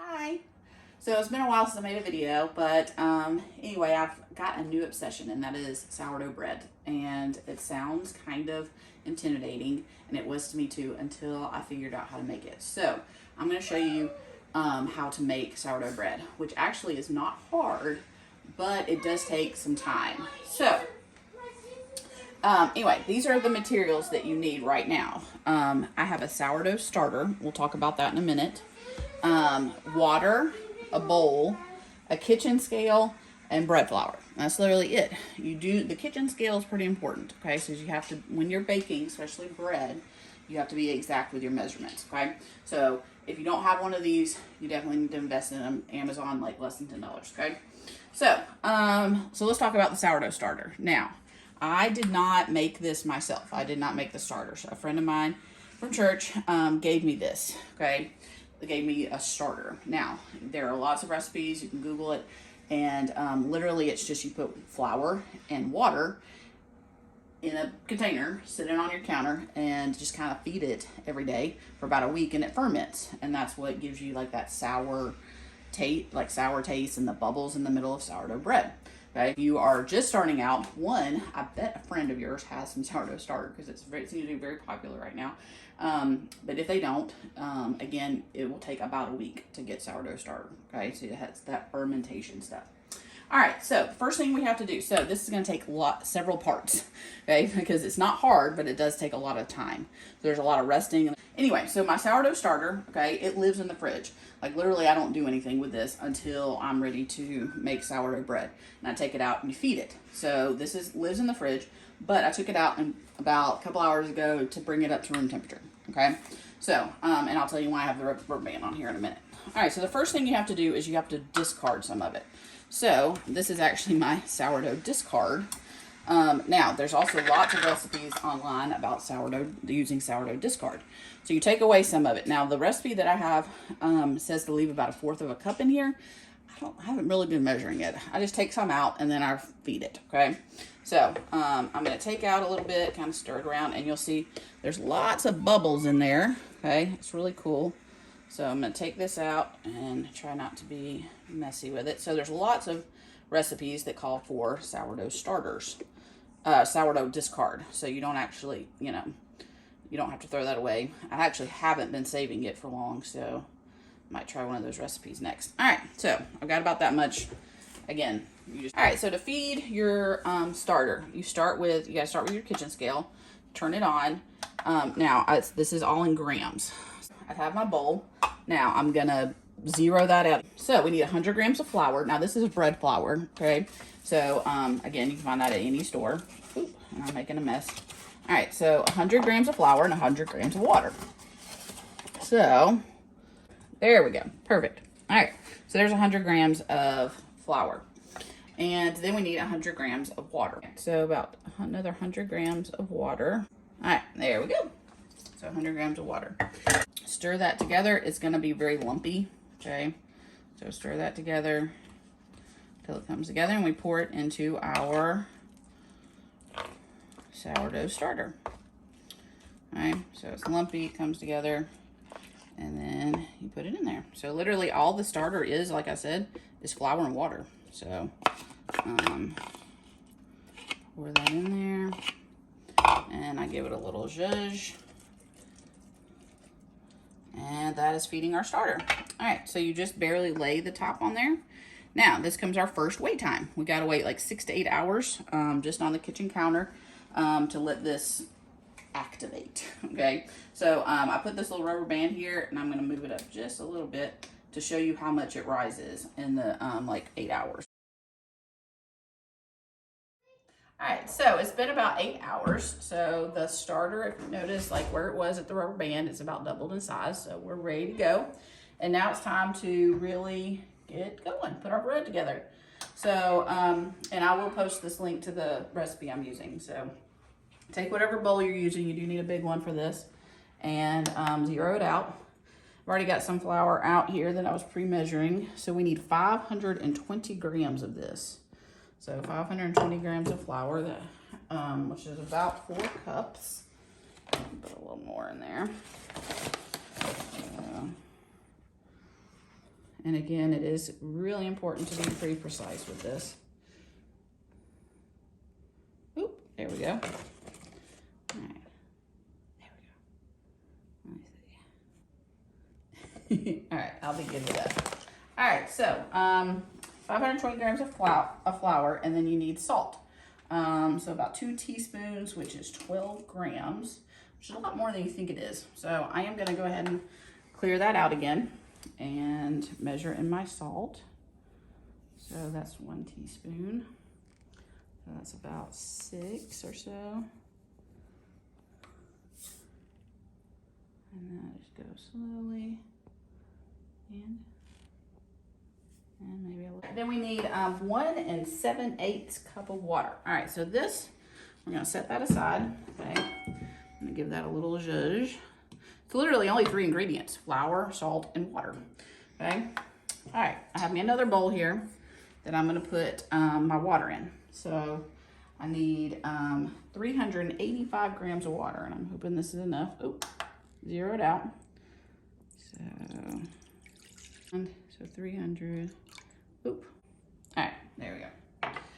Hi. So it's been a while since I made a video, but anyway, I've got a new obsession, and that is sourdough bread. And it sounds kind of intimidating, and it was to me too until I figured out how to make it. So I'm going to show you how to make sourdough bread, which actually is not hard, but it does take some time. So anyway, these are the materials that you need right now. I have a sourdough starter. We'll talk about that in a minute. Water, a bowl, a kitchen scale, and bread flour. That's literally it. The kitchen scale is pretty important, okay? So you have to, when you're baking, especially bread, you have to be exact with your measurements, okay? So if you don't have one of these, you definitely need to invest in them. Amazon, like less than $10, okay? So, so let's talk about the sourdough starter. Now, I did not make this myself. I did not make the starter. So a friend of mine from church gave me this, okay? They gave me a starter. Now, there are lots of recipes. You can Google it. And literally, it's just you put flour and water in a container, sit it on your counter, and just kind of feed it every day for about a week, and it ferments. And that's what gives you like that sour taste and the bubbles in the middle of sourdough bread. Okay, if you are just starting out, I bet a friend of yours has some sourdough starter because it seems to be very popular right now. But if they don't, again, it will take about a week to get sourdough starter. Okay, so it has that fermentation stuff. All right, so first thing we have to do, so this is going to take several parts, okay, because it's not hard, but it does take a lot of time. There's a lot of resting. Anyway, so my sourdough starter, okay, it lives in the fridge. Like literally, I don't do anything with this until I'm ready to make sourdough bread. And I take it out and you feed it. So this lives in the fridge, but I took it out about a couple hours ago to bring it up to room temperature, okay? So, and I'll tell you why I have the rubber band on here in a minute. All right, so the first thing you have to do is you have to discard some of it. So this is actually my sourdough discard. Now, there's also lots of recipes online about using sourdough discard. So you take away some of it. Now, the recipe that I have says to leave about 1/4 of a cup in here. I haven't really been measuring it. I just take some out and then I feed it, okay? So I'm going to take out a little bit, kind of stir it around, and you'll see there's lots of bubbles in there, okay? It's really cool. So I'm going to take this out and try not to be messy with it. So there's lots of recipes that call for sourdough starters, sourdough discard. So you don't actually, you don't have to throw that away. I actually haven't been saving it for long, so I might try one of those recipes next. All right, so I've got about that much. Again, all right, so to feed your starter, you got to start with your kitchen scale, turn it on. Now, this is all in grams. I have my bowl. Now, I'm going to zero that out. So, we need 100 grams of flour. Now, this is bread flour, okay? So, again, you can find that at any store. Oop, and I'm making a mess. All right, so 100 grams of flour and 100 grams of water. So, there we go. Perfect. All right, so there's 100 grams of flour. And then we need 100 grams of water. So, about another 100 grams of water. All right, there we go. So 100 grams of water. Stir that together. It's going to be very lumpy, okay? So stir that together until it comes together, and we pour it into our sourdough starter. All right, so it's lumpy, it comes together, and then you put it in there. So literally all the starter is, like I said, is flour and water. So pour that in there, and I give it a little zhuzh. And that is feeding our starter. All right, so you just barely lay the top on there. Now, this comes our first wait time. We gotta wait like 6 to 8 hours just on the kitchen counter to let this activate, okay? So I put this little rubber band here, and I'm gonna move it up just a little bit to show you how much it rises in the like 8 hours. All right, so it's been about 8 hours. So the starter, if you notice, like where it was at the rubber band, it's about doubled in size. So we're ready to go. And now it's time to really get going, put our bread together. So, and I will post this link to the recipe I'm using. So take whatever bowl you're using. You do need a big one for this. And zero it out. I've already got some flour out here that I was pre-measuring. So we need 520 grams of this. So 520 grams of flour, which is about 4 cups. Put a little more in there. And again, it is really important to be pretty precise with this. Oop, there we go. All right, there we go. Let me see. All right, I'll be good with that. All right, so 520 grams of flour, and then you need salt. So about 2 teaspoons, which is 12 grams, which is a lot more than you think it is. So I am gonna go ahead and clear that out again and measure in my salt. So that's 1 teaspoon. So that's about 6 or so. And then I just go slowly and maybe a little. Then we need 1 7/8 cup of water. All right, so this, we're gonna set that aside, okay? I'm gonna give that a little zhuzh. It's literally only 3 ingredients: flour, salt, and water, okay? All right, I have me another bowl here that I'm gonna put my water in. So I need 385 grams of water, and I'm hoping this is enough. Oh, zero it out. So 300. Oop. All right, there we go.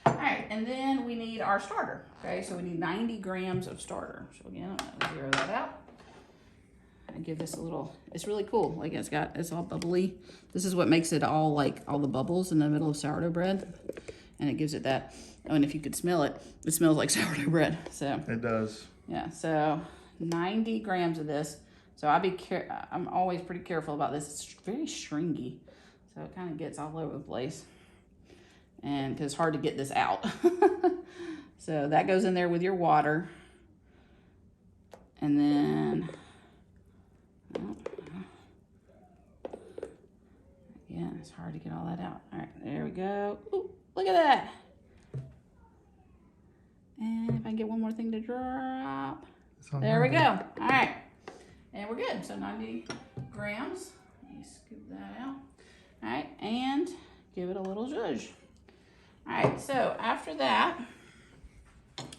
All right, and then we need our starter. Okay, so we need 90 grams of starter. So again, I'm gonna zero that out. I give this a little, it's really cool. Like it's all bubbly. This is what makes it all like all the bubbles in the middle of sourdough bread. And it gives it that, oh, and if you could smell it, it smells like sourdough bread, so. It does. Yeah, so 90 grams of this. So I'm always pretty careful about this. It's very stringy. So it kind of gets all over the place. And because it's hard to get this out. So that goes in there with your water. And then, again, it's hard to get all that out. All right, there we go. Ooh, look at that. And if I can get one more thing to drop. There we go. All right. And we're good. So 90 grams. Let me scoop that out. All right, and give it a little zhuzh. All right, so after that,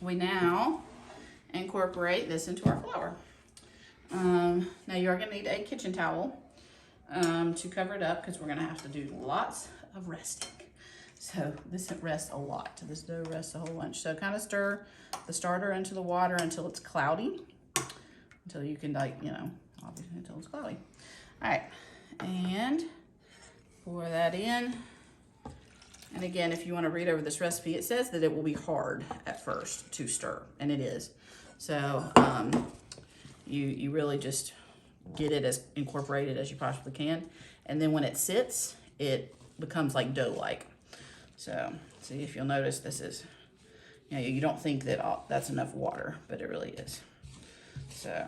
we now incorporate this into our flour. Now you are gonna need a kitchen towel to cover it up because we're gonna have to do lots of resting. So this rests a lot. This dough rests a whole bunch. So kind of stir the starter into the water until it's cloudy, until you can, like, you know, obviously until it's cloudy. All right, and pour that in. And again, if you want to read over this recipe, it says that it will be hard at first to stir, and it is. So you really just get it as incorporated as you possibly can. And then when it sits, it becomes like dough-like. So see, if you'll notice, this is, you know, you don't think that that's enough water, but it really is. So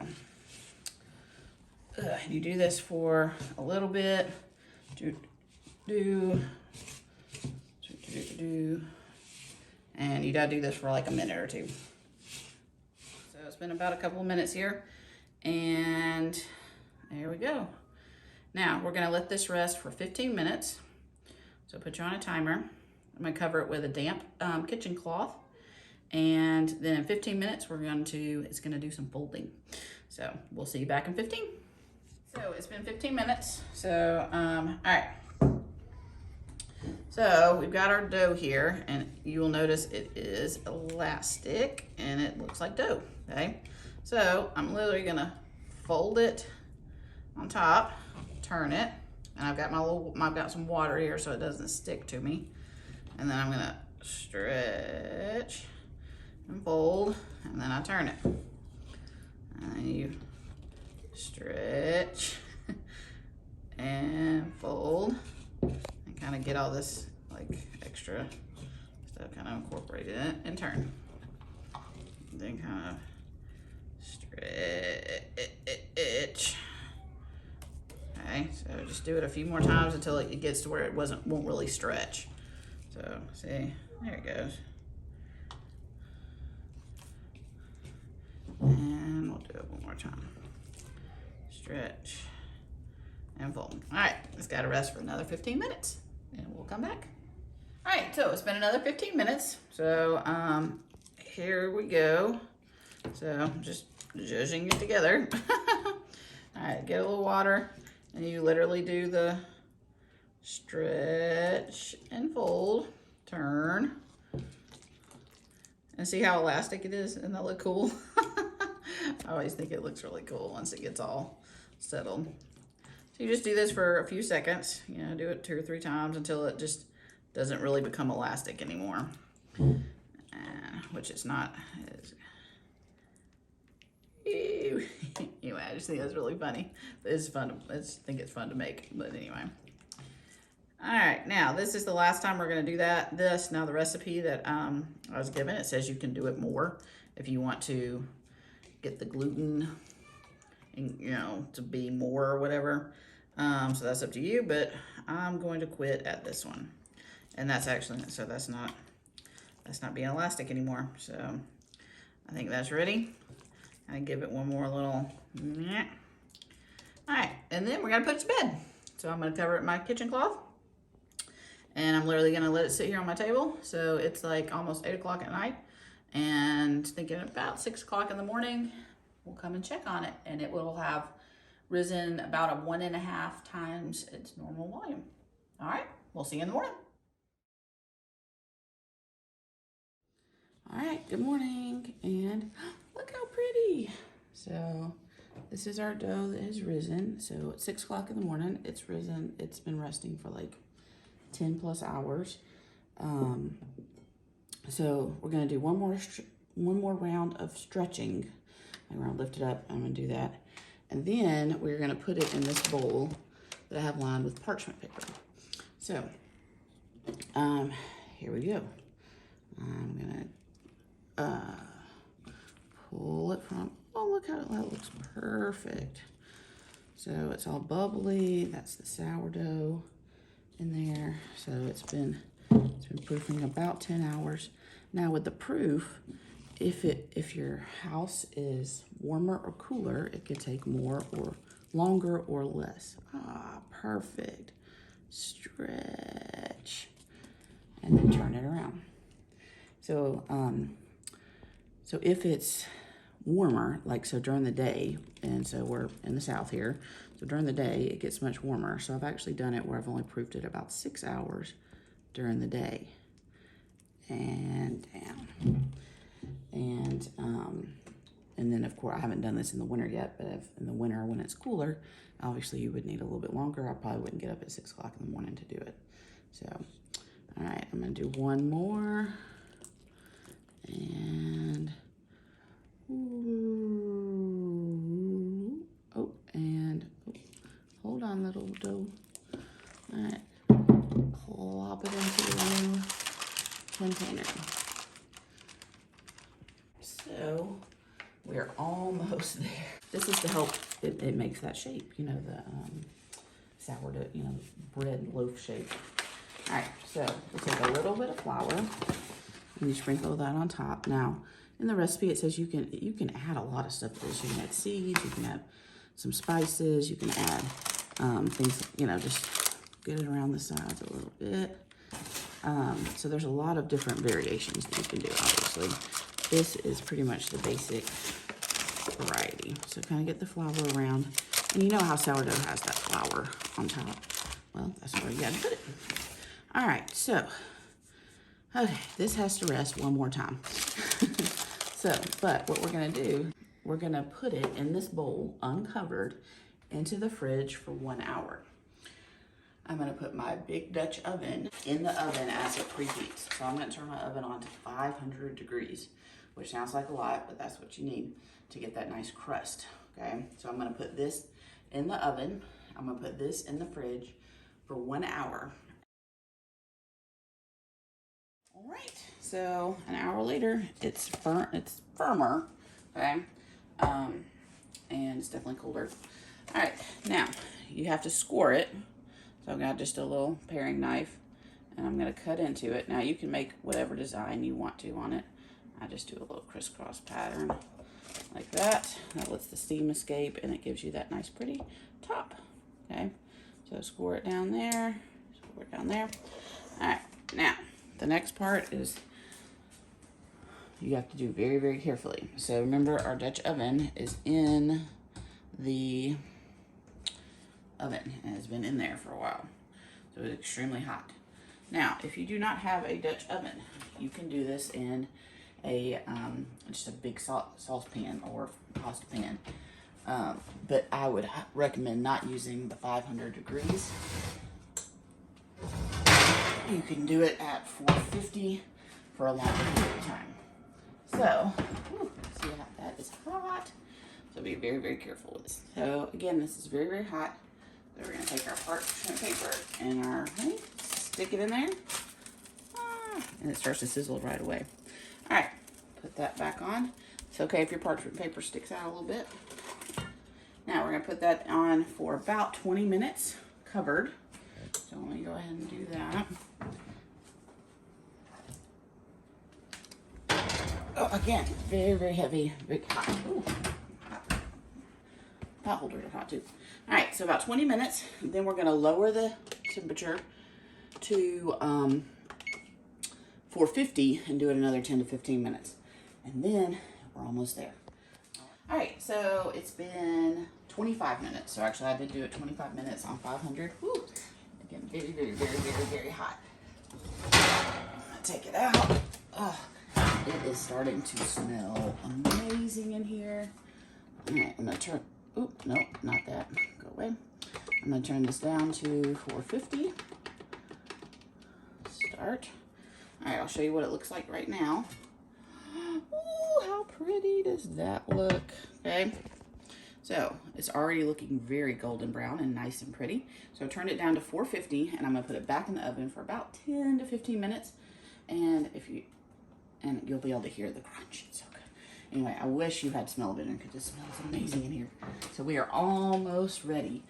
you do this for a little bit. And you gotta do this for like a minute or two. So it's been about a couple of minutes here, and there we go. Now we're gonna let this rest for 15 minutes. So put you on a timer. I'm gonna cover it with a damp kitchen cloth, and then in 15 minutes it's gonna do some folding. So we'll see you back in 15. So it's been 15 minutes. So all right. So we've got our dough here, and you will notice it is elastic and it looks like dough, okay? So I'm literally gonna fold it on top, turn it, and I've got some water here so it doesn't stick to me. And then I'm gonna stretch and fold, and then I turn it. And then you stretch and fold. Kind of get all this like extra stuff kind of incorporated in it, and turn. Then kind of stretch. Okay, so just do it a few more times until it gets to where it won't really stretch. So see, there it goes. And we'll do it one more time. Stretch and fold. All right, it's got to rest for another 15 minutes. And we'll come back. All right, so it's been another 15 minutes. So here we go. So just zhuzhing it together. All right, get a little water, and you literally do the Stretch and fold, turn. And see how elastic it is? Doesn't that look cool? I always think it looks really cool once it gets all settled. So you just do this for a few seconds, you know, do it 2 or 3 times until it just doesn't really become elastic anymore. Which it's not. Ew. Anyway, I just think that's really funny. It's fun. I think it's fun to make, but anyway. All right, now this is the last time we're gonna do that. Now the recipe that I was given, it says you can do it more if you want to get the gluten, and, you know, to be more or whatever. So that's up to you, but I'm going to quit at this one. And that's actually, so that's not being elastic anymore. So I think that's ready. I give it one more little, yeah. All right, and then we're gonna put it to bed. So I'm gonna cover it in my kitchen cloth. And I'm literally gonna let it sit here on my table. So it's like almost 8 o'clock at night. And thinking about 6 o'clock in the morning, we'll come and check on it. And it will have risen about a 1.5 times its normal volume. All right, we'll see you in the morning. All right, good morning. And look how pretty. So this is our dough that has risen. So at 6 o'clock in the morning, it's risen. It's been resting for like 10 plus hours. So we're gonna do one more round of stretching. I'm gonna lift it up, I'm gonna do that. And then we're gonna put it in this bowl that I have lined with parchment paper. So, here we go. I'm gonna pull it from, oh, look how that looks perfect. So it's all bubbly, that's the sourdough in there. So it's been proofing about 10 hours. Now with the proof, if your house is warmer or cooler, it could take more or longer or less. Ah, perfect. Stretch. And then turn it around. So, so if it's warmer, like so during the day, and so we're in the south here, so during the day it gets much warmer. So I've actually done it where I've only proofed it about 6 hours during the day. And down. And then of course, I haven't done this in the winter yet, but if in the winter when it's cooler, obviously you would need a little bit longer. I probably wouldn't get up at 6 o'clock in the morning to do it. So, all right, I'm gonna do one more. And, ooh, oh, and oh, hold on, little dough. All right, plop it into the new container. So we're almost there. This is to help, it makes that shape, you know, the sourdough, you know, bread loaf shape. All right, so we take a little bit of flour and you sprinkle that on top. Now, in the recipe, it says you can add a lot of stuff to this. You can add seeds, you can add some spices, you can add things, you know, just get it around the sides a little bit. So there's a lot of different variations that you can do, obviously. This is pretty much the basic variety. So kind of get the flour around. And you know how sourdough has that flour on top. Well, that's where you gotta put it. All right, so, okay, this has to rest one more time. So, but what we're gonna do, we're gonna put it in this bowl, uncovered, into the fridge for 1 hour. I'm gonna put my big Dutch oven in the oven as it preheats. So I'm gonna turn my oven on to 500 degrees, which sounds like a lot, but that's what you need to get that nice crust, okay? So I'm gonna put this in the oven. I'm gonna put this in the fridge for 1 hour. All right, so an hour later, it's firmer, okay? And it's definitely colder. All right, now you have to score it. So I've got just a little paring knife and I'm gonna cut into it. Now you can make whatever design you want to on it. I just do a little crisscross pattern like that. That lets the steam escape and it gives you that nice pretty top, okay? So score it down there, score it down there. All right, now the next part is you have to do very, very carefully. So remember our Dutch oven is in the oven and has been in there for a while. So So it's extremely hot. Now, if you do not have a Dutch oven, you can do this in a just a big saucepan or pasta pan. But I would recommend not using the 500 degrees. You can do it at 450 for a long period of time. So, see that is hot. So be very, very careful with this. So again, this is very, very hot. So we're gonna take our parchment paper and our honey, stick it in there. And it starts to sizzle right away. All right, put that back on. It's okay if your parchment paper sticks out a little bit. Now we're gonna put that on for about 20 minutes, covered. So let me go ahead and do that. Oh, again, very, very heavy, very hot. Ooh, hot. Pot holders are hot too. All right, so about 20 minutes. Then we're gonna lower the temperature to 450 and do it another 10 to 15 minutes. And then we're almost there. All right, so it's been 25 minutes. So actually I did do it 25 minutes on 500. Woo. Again, very, very, very, very, very hot. Take it out. Oh, it is starting to smell amazing in here. All right, I'm gonna turn, oop, nope, not that, go away. I'm gonna turn this down to 450. Start. All right, I'll show you what it looks like right now. Ooh, how pretty does that look? Okay, so it's already looking very golden brown and nice and pretty. So I turned it down to 450 and I'm gonna put it back in the oven for about 10 to 15 minutes. And you'll be able to hear the crunch. It's so good. Anyway, I wish you had smell of it because it smells amazing in here. So we are almost ready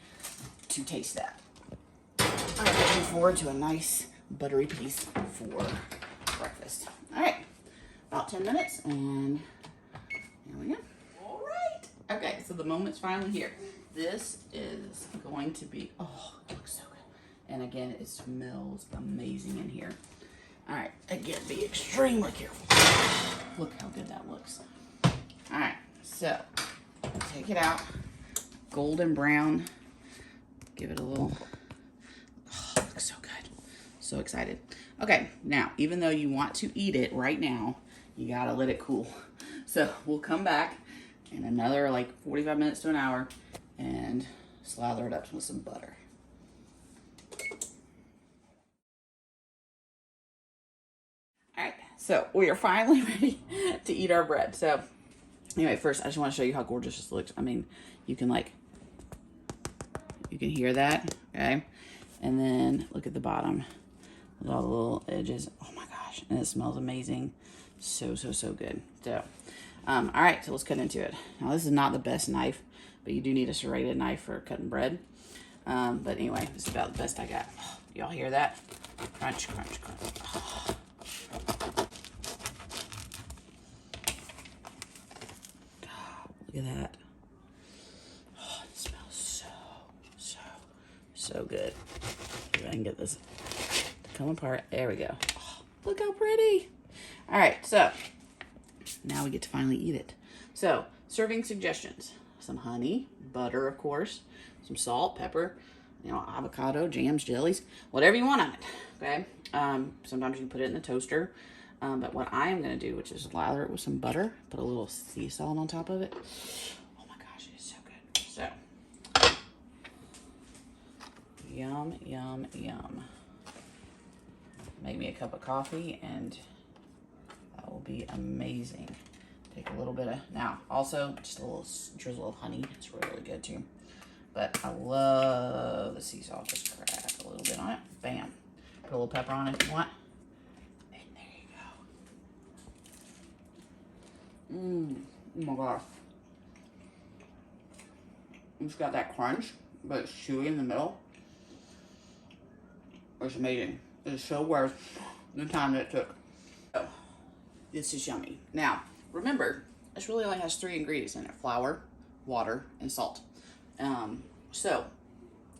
to taste that. I'm looking forward to a nice buttery piece for breakfast. All right, about 10 minutes and here we go. All right. Okay, so the moment's finally here. This is going to be, oh, it looks so good. And again, it smells amazing in here. All right, again, be extremely careful. Look how good that looks. All right, so take it out, golden brown. Give it a little, oh, it looks so good. So excited. Okay, now, even though you want to eat it right now, you gotta let it cool. So we'll come back in another like 45 minutes to an hour and slather it up with some butter. All right, so we are finally ready to eat our bread. So anyway, first I just want to show you how gorgeous this looks. I mean, you can hear that, okay? And then look at the bottom with all the little edges. Oh my gosh, and it smells amazing. So, so, so good. So, all right, so let's cut into it. Now this is not the best knife, but you do need a serrated knife for cutting bread. But anyway, this is about the best I got. Oh, y'all hear that? Crunch, crunch, crunch. Oh. Look at that. Oh, it smells so good. See if I can get this to come apart. There we go. Oh, look how pretty. All right, so now we get to finally eat it. So, serving suggestions. Some honey, butter, of course, some salt, pepper, you know, avocado, jams, jellies, whatever you want on it, okay? Sometimes you can put it in the toaster. But what I am going to do, which is lather it with some butter, put a little sea salt on top of it. Oh my gosh, it is so good. So, yum, yum, yum. Make me a cup of coffee and that will be amazing. Take a little bit of, now also just a little drizzle of honey. It's really good too. But I love the sea salt. Just crack a little bit on it. Bam. Put a little pepper on it if you want. Oh my gosh. It's got that crunch, but it's chewy in the middle. It's amazing. It's so worth the time that it took. Oh, this is yummy. Now, remember, this really only has 3 ingredients in it. Flour, water, and salt. So,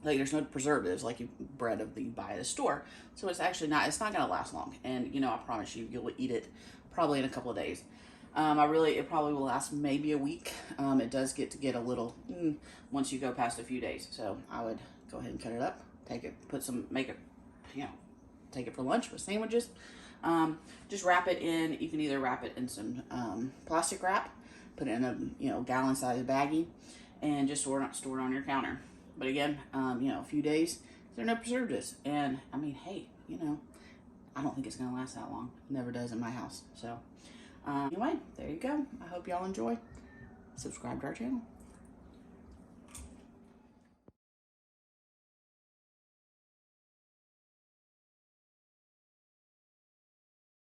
like, there's no preservatives like you bread of the you buy at a store. So it's actually not, it's not going to last long. And, you know, I promise you, you'll eat it probably in a couple of days. It probably will last maybe a week. It does get a little, once you go past a few days. So I would go ahead and cut it up, take it, make a you know, take it for lunch with sandwiches. Just wrap it in. You can either wrap it in some plastic wrap, put it in a, you know, gallon-sized baggie, and just store it on your counter. But again, you know, a few days, there are no preservatives. And I mean, hey, you know, I don't think it's gonna last that long. It never does in my house. So anyway, there you go. I hope y'all enjoy. Subscribe to our channel.